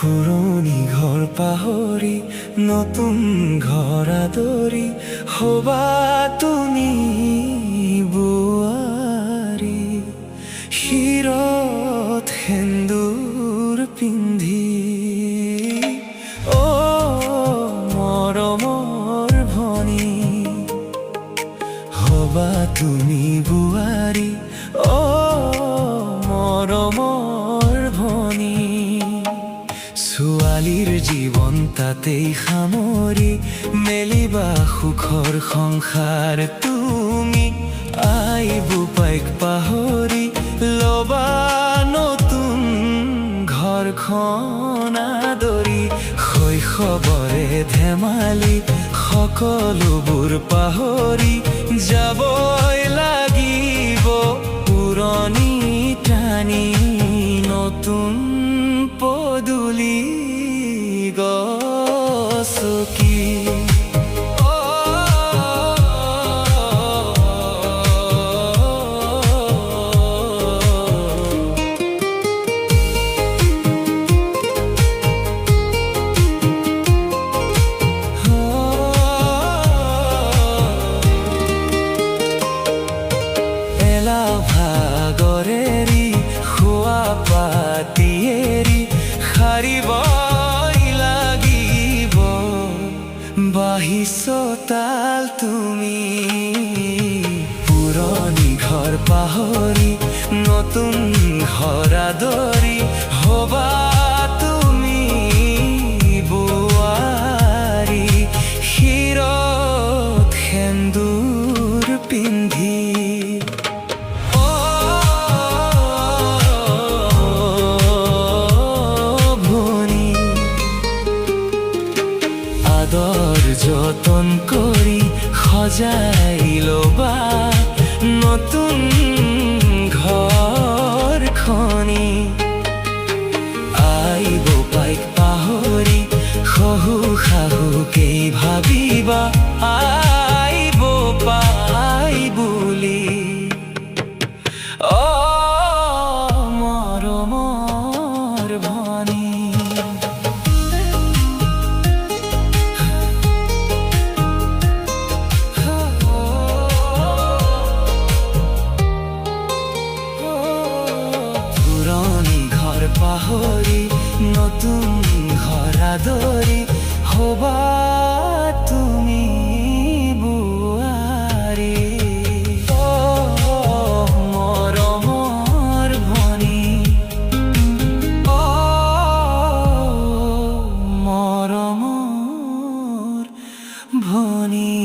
পুৰণি ঘৰ পাহৰি নতুন ঘৰ আদৰি হবা তুমি বোৱাৰী। শিৰত সেন্দুৰ পিন্ধি মৰমৰ ভনী হবা তুমি বোৱাৰী। মৰমৰ ভনী ছোৱালীৰ জীৱন তাতেই সামৰি মেলিবা সুখৰ সংসাৰ তুমি। আই বোপাইক পাহৰি লবা নতুন ঘৰখন আদৰি। শৈশৱৰে ধেমালি সকলোবোৰ পাহৰি যাবই লাগিব পুৰণি টানি নতুন পদূলি গছকি। ভাগৰেৰি খোৱা পাতিয়েৰি সাৰিবই লাগিব বাহি চোতাল তুমি। পুৰণি ঘৰ পাহৰি নতুন ঘৰ আদৰি হবা তুমি বোৱাৰী। শিৰত সেন্দুৰ পিন্ধি আদৰ যতন কৰি সজাই লবা নতুন ঘৰখনি। আই বোপাইক পাহৰি শহু শাহুকেই ভাবিবা আই বোপাই বুলি। মৰমৰ ভনী পাহৰি নতুন ঘৰ আদৰি হবা তুমি বোৱাৰী। মৰমৰ ভনী মৰমৰ ভনী।